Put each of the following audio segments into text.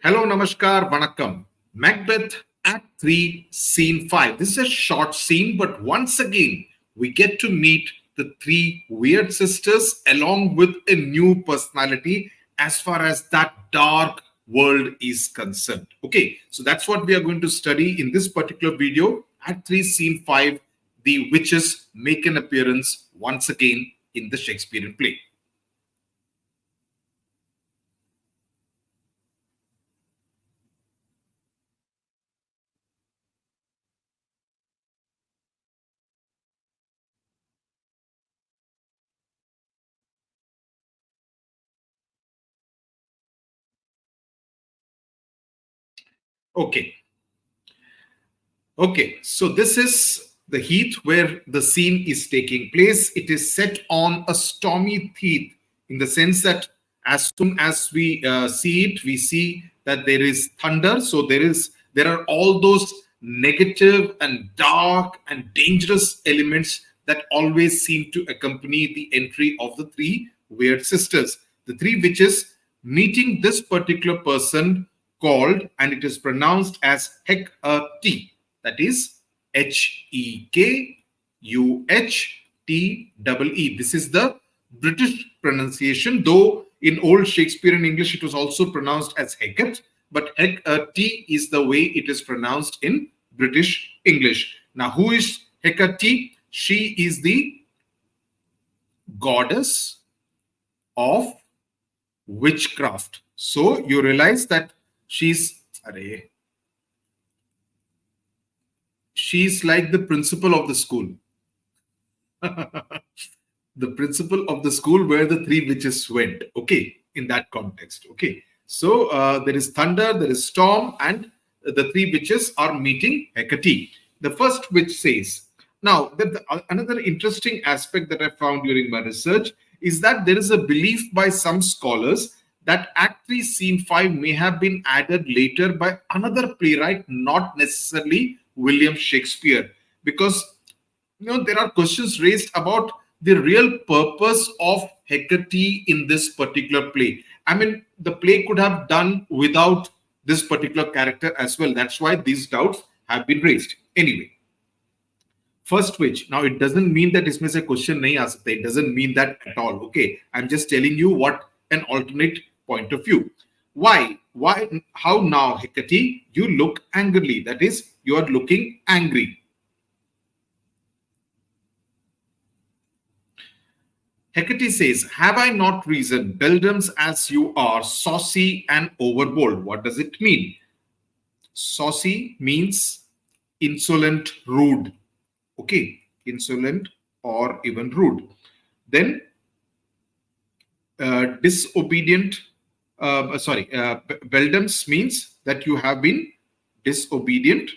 Hello, Namaskar, Vanakkam. Macbeth, Act 3, Scene 5. This is a short scene, but once again, we get to meet the three weird sisters along with a new personality as far as that dark world is concerned. Okay, so that's what we are going to study in this particular video. Act 3, Scene 5, the witches make an appearance once again in the Shakespearean play. Okay. Okay, so this is the heath where the scene is taking place. It is set on a stormy heath in the sense that as soon as we see it, we see that there is thunder. So there are all those negative and dark and dangerous elements that always seem to accompany the entry of the three weird sisters. The three witches meeting this particular person called, and it is pronounced as Hecate. That is Hekuhte. This is the British pronunciation, though in old Shakespearean English it was also pronounced as Hecate, but Hecate is the way it is pronounced in British English. Now, who is Hecate? She is the goddess of witchcraft. So you realize that she's like the principal of the school. The principal of the school where the three witches went. Okay, in that context. Okay, so there is thunder, there is storm, and the three witches are meeting Hecate. The first witch says, now, another interesting aspect that I found during my research is that there is a belief by some scholars that Act 3, Scene 5 may have been added later by another playwright, not necessarily William Shakespeare, because there are questions raised about the real purpose of Hecate in this particular play. I mean, the play could have done without this particular character as well. That's why these doubts have been raised. Anyway, first witch. Now, it doesn't mean that इसमें से question नहीं आ सकता. It doesn't mean that at all. Okay, I'm just telling you what an alternate point of view. Why? How now, Hecate? You look angrily. That is, you are looking angry. Hecate says, have I not reason, beldams as you are, saucy and overbold? What does it mean? Saucy means insolent, rude. Okay, insolent or even rude. Then disobedient, beldams means that you have been disobedient.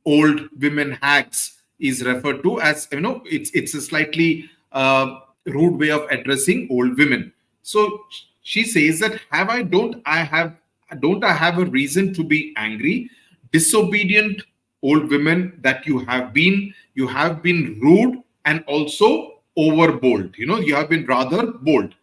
Old women hags is referred to as, it's a slightly rude way of addressing old women. So she says that don't I have a reason to be angry? Disobedient old women that you have been rude and also overbold. You have been rather bold.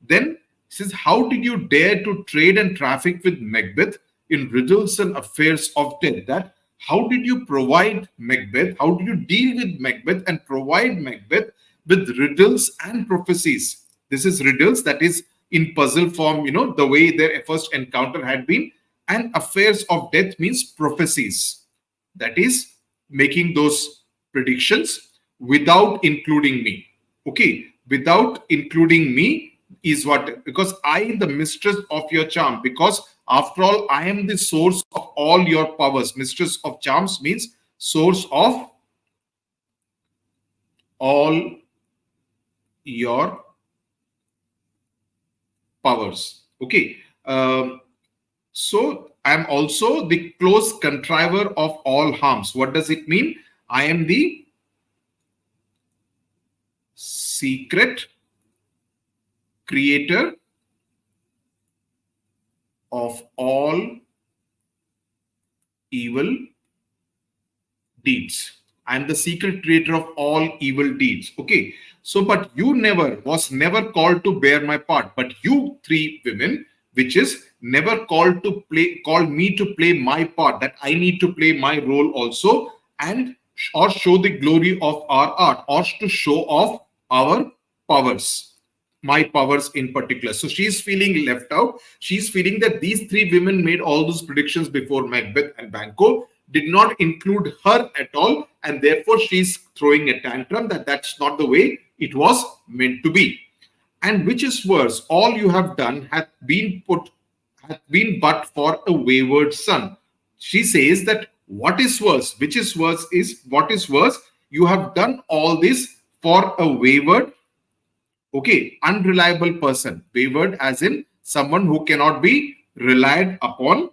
Then says, how did you dare to trade and traffic with Macbeth in riddles and affairs of death? That how did you provide Macbeth? How did you deal with Macbeth and provide Macbeth with riddles and prophecies? This is riddles, that is in puzzle form, the way their first encounter had been. And affairs of death means prophecies. That is making those predictions without including me. Okay, without including me is what? Because I, the mistress of your charm, because after all, I am the source of all your powers. Mistress of charms means source of all your powers. Okay. So I am also the close contriver of all harms. What does it mean? I am the secret creator of all evil deeds. I am the secret creator of all evil deeds. Okay. So, but you never called to bear my part. But you three women, which is never called me to play my part, that I need to play my role also, and or show the glory of our art, or to show off our powers, my powers in particular. So she's feeling left out. She's feeling that these three women made all those predictions before Macbeth and Banquo, did not include her at all, and therefore she's throwing a tantrum that that's not the way it was meant to be. And which is worse, all you have done hath been but for a wayward son. She says that what is worse, which is worse is what is worse, you have done all this for a wayward, okay, unreliable person. Wayward as in someone who cannot be relied upon,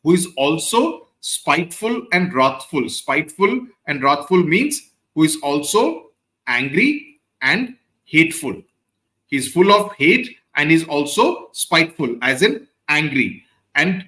who is also spiteful and wrathful. Spiteful and wrathful means who is also angry and hateful. He's full of hate and is also spiteful, as in angry. And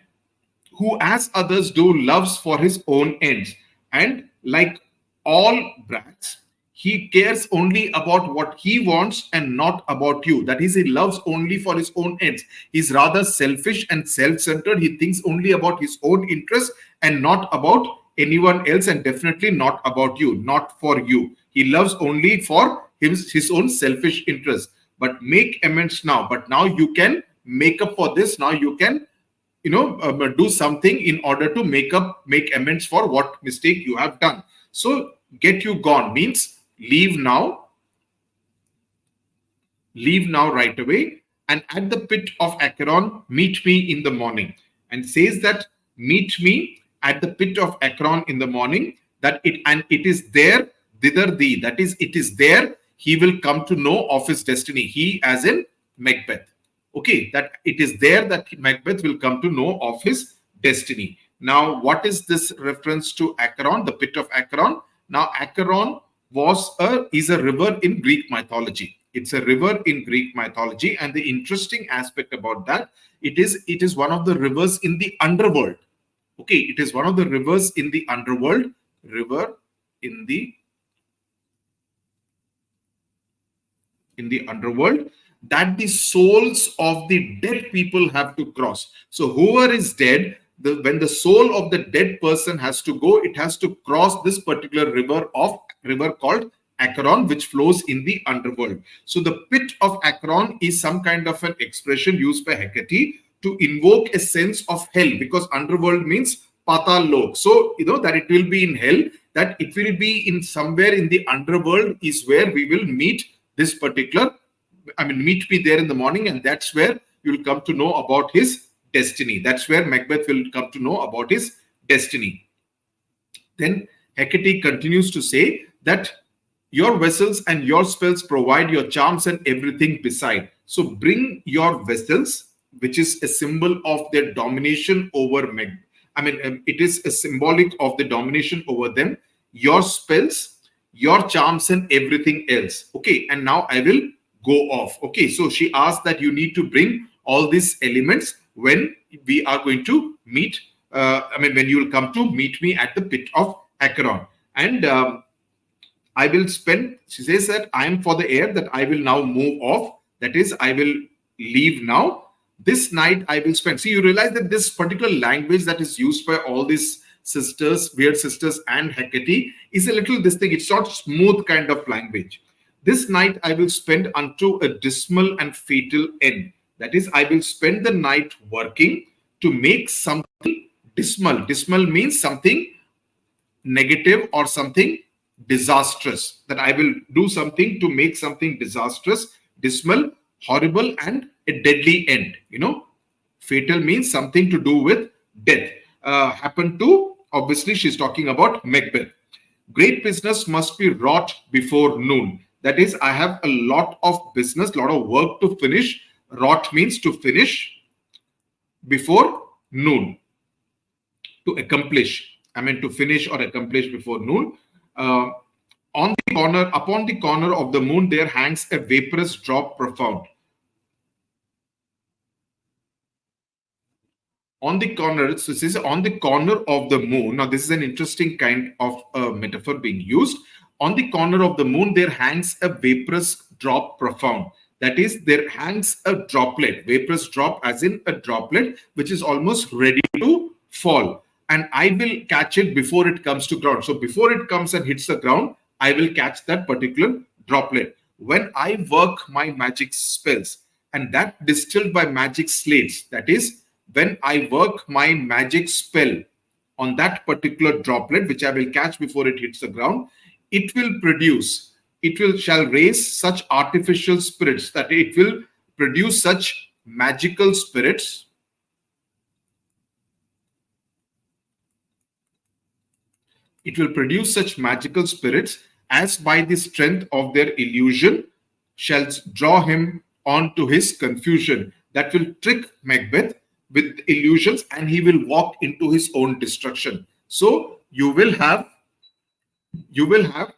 who, as others do, loves for his own ends. And like all brats, he cares only about what he wants and not about you. That is, he loves only for his own ends. He's rather selfish and self-centered. He thinks only about his own interests and not about anyone else, and definitely not about you, not for you. He loves only for his own selfish interests. But make amends now. But now you can make up for this. Now you can do something in order to make amends for what mistake you have done. So get you gone means leave now right away, and at the pit of Acheron meet me in the morning. And says that meet me at the pit of Acheron in the morning, that it is there thither thee, that is, it is there he will come to know of his destiny. He as in Macbeth. Okay, that it is there that Macbeth will come to know of his destiny. Now, what is this reference to Acheron, the pit of Acheron? Now, Acheron is a river in Greek mythology. It's a river in Greek mythology, and the interesting aspect about that, it is one of the rivers in the underworld. Okay, it is one of the rivers in the underworld, river in the underworld, that the souls of the dead people have to cross. So whoever is dead, when the soul of the dead person has to go, it has to cross this particular river called Acheron, which flows in the underworld. So the pit of Acheron is some kind of an expression used by Hecate to invoke a sense of hell, because underworld means patal lok. So that it will be in hell, that it will be in somewhere in the underworld is where we will meet this particular, meet me there in the morning, and that's where you'll come to know about his destiny. That's where Macbeth will come to know about his destiny. Then Hecate continues to say that your vessels and your spells provide your charms and everything beside. So bring your vessels, which is a symbol of their domination over Macbeth. It is a symbolic of the domination over them. Your spells, your charms, and everything else. Okay, and now I will go off. Okay, so she asked that you need to bring all these elements when we are going to meet, when you will come to meet me at the pit of Acheron. And I will spend, she says that I am for the air, that I will now move off. That is, I will leave now. This night I will spend. See, you realize that this particular language that is used by all these sisters, weird sisters, and Hecate is a little this thing. It's not smooth kind of language. This night I will spend unto a dismal and fatal end. That is, I will spend the night working to make something dismal. Dismal means something negative or something disastrous. That I will do something to make something disastrous, dismal, horrible, and a deadly end. Fatal means something to do with death. Happen to, obviously, she's talking about Macbeth. Great business must be wrought before noon. That is, I have a lot of business, a lot of work to finish. Wrought means to finish before noon. To accomplish. To finish or accomplish before noon. Upon the corner of the moon, there hangs a vaporous drop profound. On the corner, so this is on the corner of the moon. Now, this is an interesting kind of metaphor being used. On the corner of the moon, there hangs a vaporous drop profound. That is, there hangs a droplet, vaporous drop, as in a droplet, which is almost ready to fall. And I will catch it before it comes to ground. So before it comes and hits the ground, I will catch that particular droplet. When I work my magic spells, and that distilled by magic slates, that is, when I work my magic spell on that particular droplet, which I will catch before it hits the ground, it will produce, shall raise such artificial spirits, that it will produce such magical spirits. It will produce such magical spirits as by the strength of their illusion shall draw him on to his confusion. That will trick Macbeth with illusions, and he will walk into his own destruction. So you will have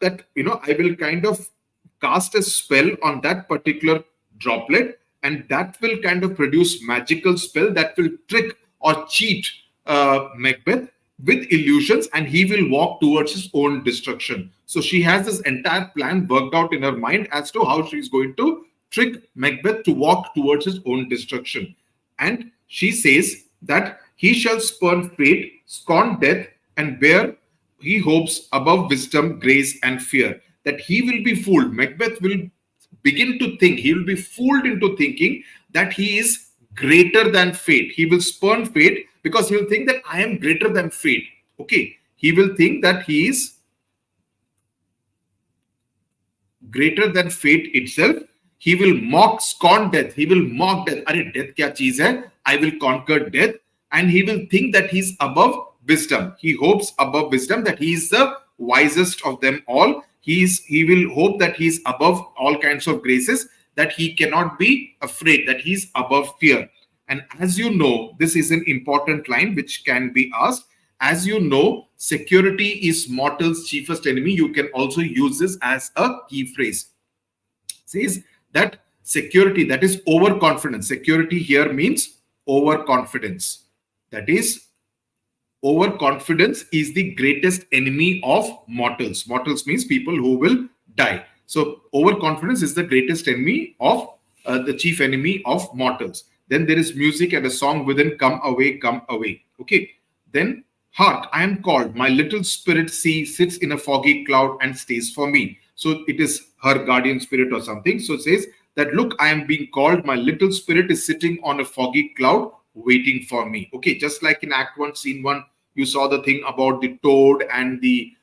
that, I will kind of cast a spell on that particular droplet, and that will kind of produce magical spell that will trick or cheat Macbeth with illusions, and he will walk towards his own destruction. So she has this entire plan worked out in her mind as to how she's going to trick Macbeth to walk towards his own destruction. And she says that he shall spurn fate, scorn death, and bear he hopes above wisdom, grace, and fear. That he will be fooled. Macbeth will begin to think, he will be fooled into thinking that he is greater than fate. He will spurn fate because he will think that I am greater than fate. Okay. He will think that he is greater than fate itself. He will mock, scorn death. He will mock death. Arey, death kya cheez hai? I will conquer death. And he will think that he's above wisdom. He hopes above wisdom, that he is the wisest of them all. He will hope that he's above all kinds of graces, that he cannot be afraid, that he's above fear. And as you know, this is an important line which can be asked. As you know, security is mortal's chiefest enemy. You can also use this as a key phrase. Says that security, that is overconfidence. Security here means overconfidence. That is, overconfidence is the greatest enemy of mortals. Mortals means people who will die. So overconfidence is the greatest enemy of the chief enemy of mortals. Then there is music and a song within, come away, come away. Okay. Then, hark, I am called. My little spirit sits in a foggy cloud and stays for me. So it is her guardian spirit or something. So it says that, look, I am being called. My little spirit is sitting on a foggy cloud waiting for me. Okay. Just like in Act 1, Scene 1, you saw the thing about the toad and the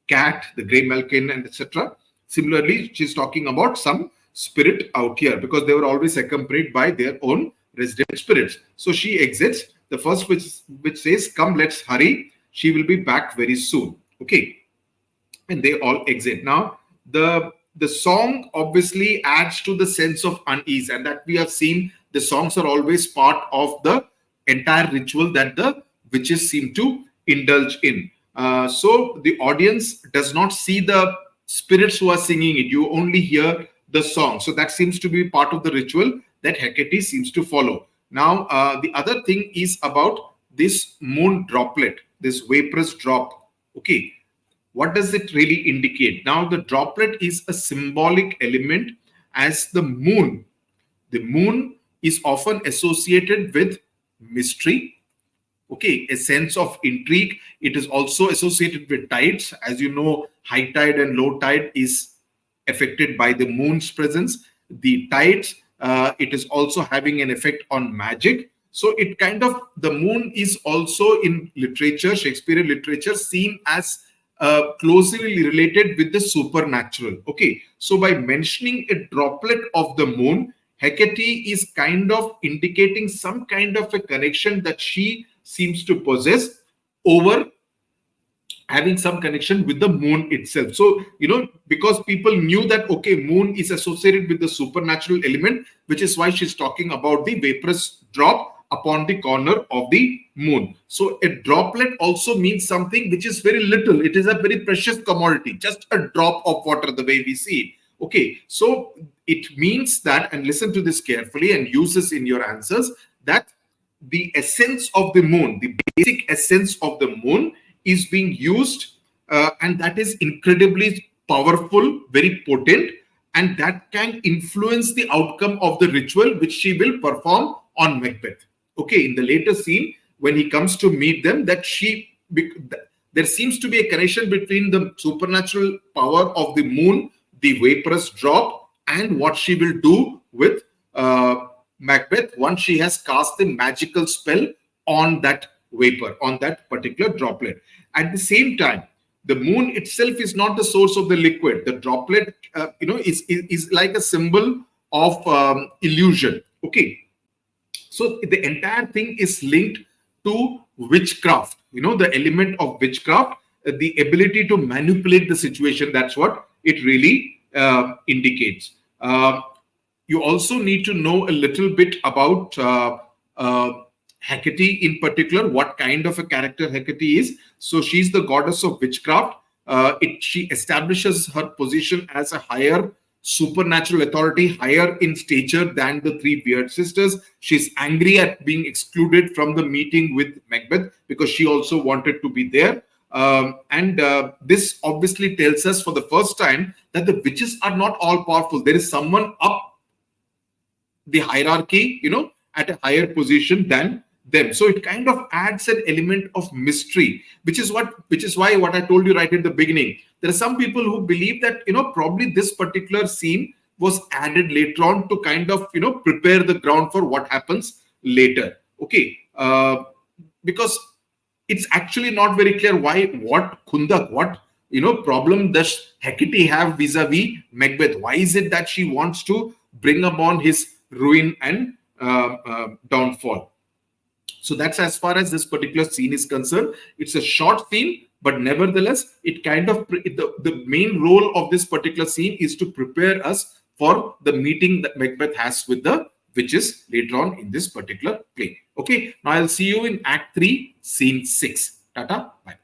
cat, the grey malkin, and etc. Similarly, she's talking about some spirit out here because they were always accompanied by their own resident spirits. So she exits. The first which says, come, let's hurry. She will be back very soon. Okay. And they all exit. Now, the song obviously adds to the sense of unease, and that we have seen the songs are always part of the entire ritual that the witches seem to indulge in. So the audience does not see the spirits who are singing it. You only hear the song. So that seems to be part of the ritual that Hecate seems to follow. Now, the other thing is about this moon droplet, this vaporous drop. Okay. What does it really indicate? Now, the droplet is a symbolic element, as the moon. The moon is often associated with mystery. Okay, a sense of intrigue. It is also associated with tides. As you know, high tide and low tide is affected by the moon's presence. The tides, it is also having an effect on magic. So it kind of, the moon is also in literature, Shakespearean literature, seen as closely related with the supernatural. Okay, so by mentioning a droplet of the moon, Hecate is kind of indicating some kind of a connection that she seems to possess over having some connection with the moon itself. So, because people knew that, okay, moon is associated with the supernatural element, which is why she's talking about the vaporous drop upon the corner of the moon. So a droplet also means something which is very little. It is a very precious commodity, just a drop of water, the way we see it. Okay, so it means that, and listen to this carefully and use this in your answers, that the essence of the moon, the basic essence of the moon is being used and that is incredibly powerful, very potent, and that can influence the outcome of the ritual which she will perform on Macbeth. Okay, in the later scene, when he comes to meet them, there seems to be a connection between the supernatural power of the moon, the vaporous drop, and what she will do with Macbeth once she has cast the magical spell on that vapor, on that particular droplet. At the same time, the moon itself is not the source of the liquid. The droplet, is like a symbol of illusion. Okay, so the entire thing is linked to witchcraft. The element of witchcraft, the ability to manipulate the situation. That's what it really indicates. You also need to know a little bit about Hecate in particular, what kind of a character Hecate is. So she's the goddess of witchcraft. She establishes her position as a higher supernatural authority, higher in stature than the three weird sisters. She's angry at being excluded from the meeting with Macbeth because she also wanted to be there. This obviously tells us for the first time that the witches are not all powerful. There is someone up the hierarchy, at a higher position than them. So it kind of adds an element of mystery, which is why what I told you right at the beginning. There are some people who believe that, probably this particular scene was added later on to kind of, prepare the ground for what happens later. Okay. Because it's actually not very clear what problem does Hecate have vis-a-vis Macbeth? Why is it that she wants to bring upon his ruin and downfall? So that's as far as this particular scene is concerned. It's a short scene, but nevertheless, it kind of the main role of this particular scene is to prepare us for the meeting that Macbeth has with the witches later on in this particular play. Okay, now I'll see you in Act 3, Scene 6. Tata, bye.